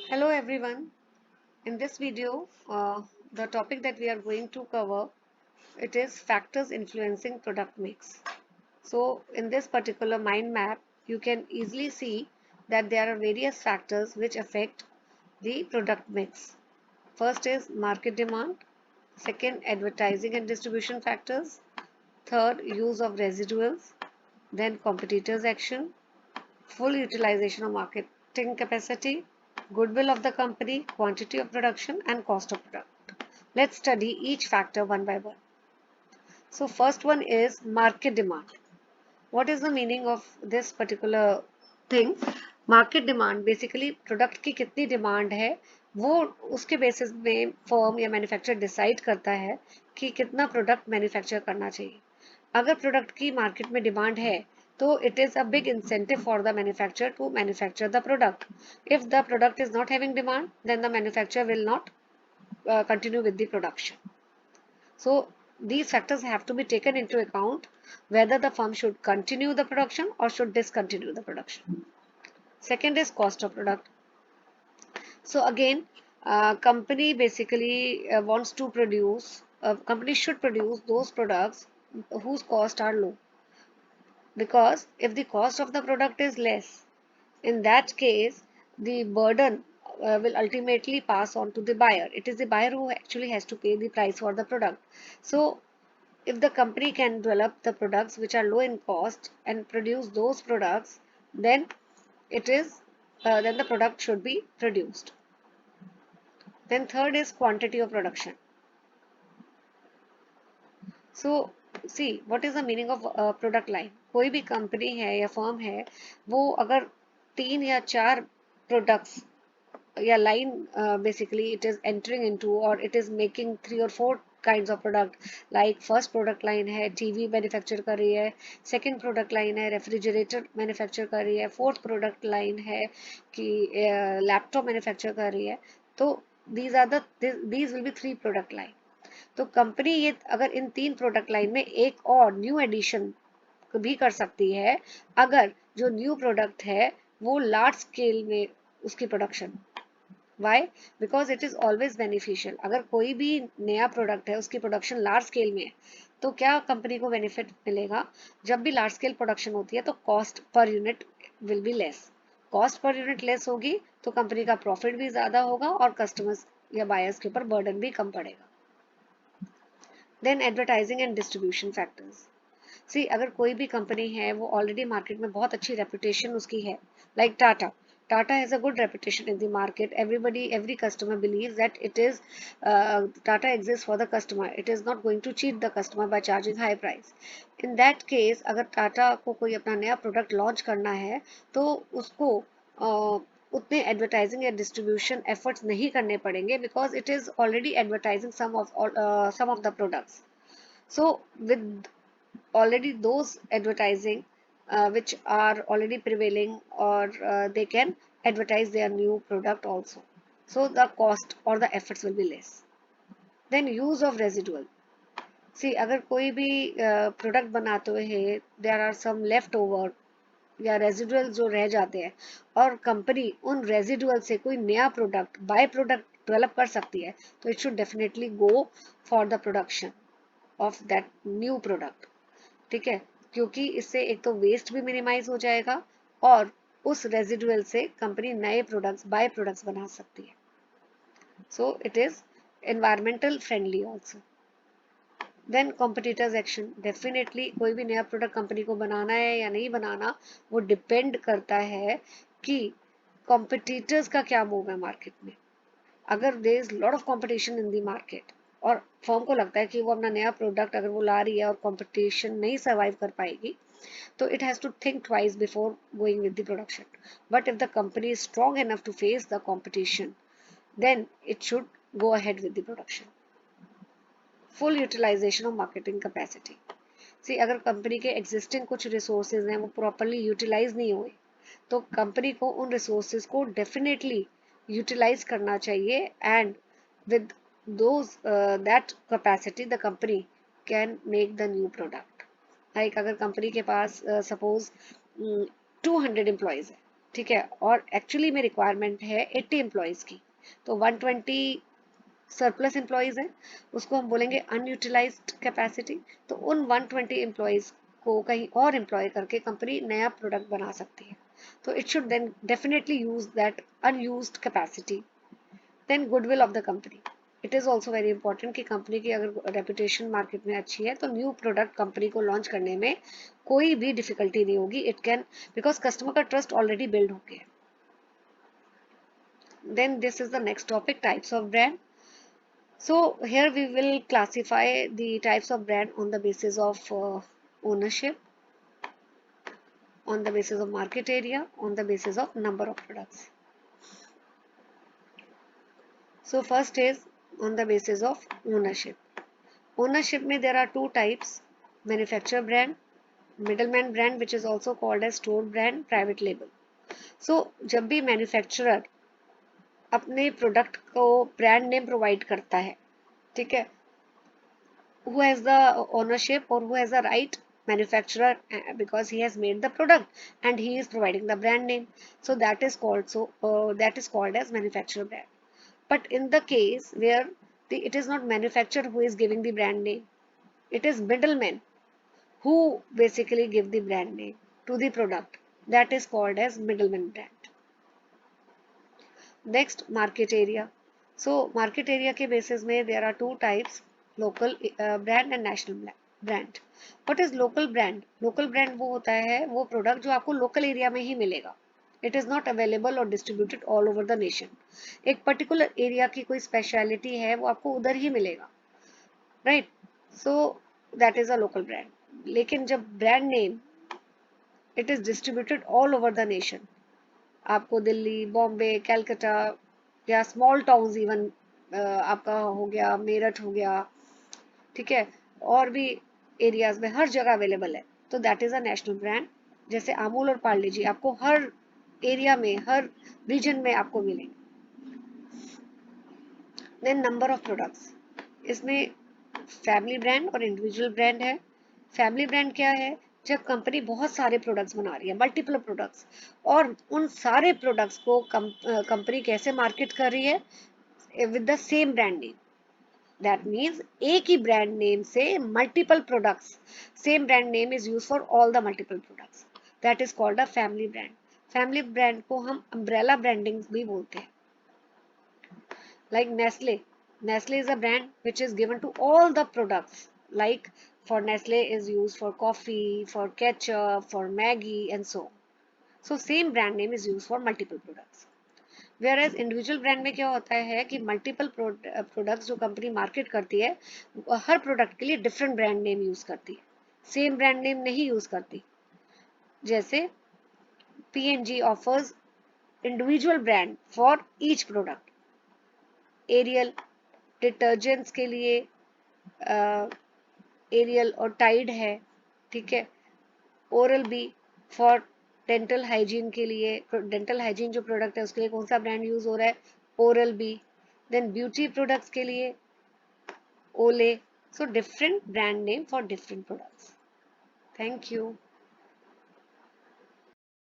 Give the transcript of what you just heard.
Hello everyone. In this video, the topic that we are going to cover it is factors influencing product mix. So in this particular mind map, you can easily see that there are various factors which affect the product mix. First is market demand, second advertising and distribution factors, third use of residuals, then competitors action, full utilization of marketing capacity, goodwill of the company, quantity of production, and cost of product. Let's study each factor one by one. So first one is market demand. What is the meaning of this particular thing? Market demand basically product की कितनी demand है वो उसके basis में firm या manufacturer decide करता है कि कितना प्रोडक्ट मैन्युफैक्चर करना चाहिए. अगर प्रोडक्ट की मार्केट में डिमांड है तो it is a big incentive for the manufacturer to manufacture the product. If the product is not having demand, then the manufacturer will not continue with the production. So these factors have to be taken into account whether the firm should continue the production or should discontinue the production. Second is cost of product. So again, company basically wants to produce, company should produce those products whose costs are low. Because if the cost of the product is less, in that case, the burden will ultimately pass on to the buyer. It is the buyer who actually has to pay the price for the product. So if the company can develop the products which are low in cost and produce those products, then then the product should be produced. Then third is quantity of production. So see, what is the meaning of product line? कोई भी company है या firm है वो अगर 3 या 4 products या line basically it is entering into or it is making 3 or 4 kinds of product, like first product line है टीवी मैन्युफैक्चर कर रही है, सेकंड प्रोडक्ट लाइन है रेफ्रिजरेटर मैन्युफैक्चर कर रही है, फोर्थ प्रोडक्ट लाइन है कि लैपटॉप मैन्युफैक्चर कर रही है. तो these will be 3 product line. तो कंपनी ये अगर इन 3 प्रोडक्ट लाइन में एक और न्यू एडिशन भी कर सकती है अगर जो न्यू प्रोडक्ट है वो लार्ज स्केल में उसकी production. Why? Because it is always beneficial. अगर कोई भी नया प्रोडक्ट है उसकी प्रोडक्शन लार्ज स्केल में है तो क्या कंपनी को बेनिफिट मिलेगा? जब भी लार्ज स्केल प्रोडक्शन होती है तो cost per unit will be less. Cost per unit less होगी तो कंपनी का प्रॉफिट भी ज्यादा होगा और कस्टमर्स या बायर्स के ऊपर बर्डन भी कम पड़ेगा. Then advertising and distribution factors. See, अगर कोई भी कंपनी है वो ऑलरेडी मार्केट में बहुत अच्छी रेपुटेशन उसकी है, like Tata has a good reputation in the market. Every customer believes that it is Tata exists for the customer. It is not going to cheat the customer by charging high price. In that case, अगर टाटा को कोई अपना नया product launch करना है तो उसको उतने एडवर्टाइजिंग या डिस्ट्रीब्यूशन एफर्ट्स नहीं करने पड़ेंगे because it is already advertising some of the products. So with already those advertising which are already prevailing or they can advertise their new product also, so the cost or the efforts will be less. Then use of residual. See, अगर कोई भी product बनाते हुए है there are some leftover या residual जो रह जाते हैं और कंपनी उन रेजिडुअल से कोई नया प्रोडक्ट बाय प्रोडक्ट डेवलप कर सकती है तो it should definitely go for the production of that new product. ठीक है, क्योंकि इससे एक तो वेस्ट भी मिनिमाइज हो जाएगा और उस रेजिडुअल से कंपनी नए प्रोडक्ट्स बाय प्रोडक्ट्स बना सकती है. So it is environmental friendly also. Then competitors action. Definitely कोई भी नया प्रोडक्ट कंपनी को बनाना है या नहीं बनाना वो डिपेंड करता है कि कॉम्पिटिटर्स का क्या मूव है मार्केट में. अगर there is lot of competition in the market और फर्म को लगता है कि वो अपना नया प्रोडक्ट अगर वो ला रही है और कंपटीशन नहीं सर्वाइव कर पाएगी तो it has to think twice before going with the production. But if the company is strong enough to face the competition then it should go ahead with the production. Full utilisation of marketing capacity. See, अगर company के existing कुछ resources हैं वो properly utilise नहीं हुए तो company को उन रिसोर्सेज को डेफिनेटली यूटिलाइज करना चाहिए and with those that capacity the company can make the new product. Like अगर कंपनी के पास suppose 200 एम्प्लॉयज है, ठीक है, और एक्चुअली में रिक्वायरमेंट है 80 एम्प्लॉयज़ की, तो 120 सरप्लस एम्प्लॉयज़ हैं, उसको हम बोलेंगे अनयूटिलाइज्ड कैपेसिटी। तो उन 120 एम्प्लॉयज़ को कहीं और एम्प्लॉय करके कंपनी नया प्रोडक्ट बना सकती है, तो it should then definitely use that unused capacity. Then goodwill of the company, it is also very important कि कंपनी की अगर रेपुटेशन मार्केट में अच्छी है तो न्यू प्रोडक्ट कंपनी को लॉन्च करने में कोई भी डिफिकल्टी नहीं होगी, इट कैन, बिकॉज कस्टमर का ट्रस्ट ऑलरेडी बिल्ड हो गया। Then this is the next topic, types of brand. So here we will classify the types of brand on the basis of ownership, on the basis of market area, on the basis of number of products. So first is on the basis of ownership. Ownership में there are two types: manufacturer brand, middleman brand, which is also called as store brand, private label. So जब भी manufacturer अपने product को brand name provide करता है, ठीक है, who has the ownership or who has the right? Manufacturer, because he has made the product and he is providing the brand name, so that is called, that is called as manufacturer brand. But in the case where it is not manufacturer who is giving the brand name, it is middlemen who basically give the brand name to the product, that is called as middleman brand. Next, market area. So market area के basis में there are two types, local brand and national brand. What is local brand? Local brand वो होता है वो product जो आपको local area में ही मिलेगा. It is not available or distributed all over the nation. एक particular area की कोई speciality है वो आपको उधर ही मिलेगा, right? So that is a local brand. लेकिन जब brand name it is distributed all over the nation, आपको दिल्ली, बॉम्बे, कैलकाटा या स्मॉल टाउन्स इवन आपका हो गया, मेरठ हो गया, ठीक है, और भी एरियाज में हर जगह अवेलेबल है, तो that is a national brand. जैसे अमूल और पार्ले जी आपको हर एरिया में, हर रीजन में आपको मिलेंगे. देन नंबर ऑफ प्रोडक्ट्स, इसमें फैमिली ब्रांड और इंडिविजुअल ब्रांड है. फैमिली ब्रांड क्या है? जब कंपनी बहुत सारे प्रोडक्ट्स बना रही है, मल्टीपल प्रोडक्ट्स, और उन सारे प्रोडक्ट्स को कंपनी कैसे मार्केट कर रही है? With the same brand name. That means एक ही ब्रांड नेम से multiple products, same brand name is use for all the multiple products, that is called a family brand. Family brand को हम umbrella branding भी बोलते हैं. Like Nestle. Nestle is a brand which is given to all the products. Like for Nestle is used for coffee, for ketchup, for Maggi and so on. So same brand name is used for multiple products. Whereas individual brand में क्या होता है कि multiple products जो company market करती है हर product के लिए डिफरेंट ब्रांड नेम यूज करती है, सेम ब्रांड नेम नहीं यूज करती. जैसे P&G offers individual brand for each product. Ariel detergents के लिए एरियल और टाइड है, ठीक है. Oral B for dental hygiene के लिए, डेंटल हाइजीन जो प्रोडक्ट है उसके लिए कौन सा ब्रांड यूज हो रहा है? Oral B. Then beauty products के लिए Olay. So different brand name for different products. Thank you.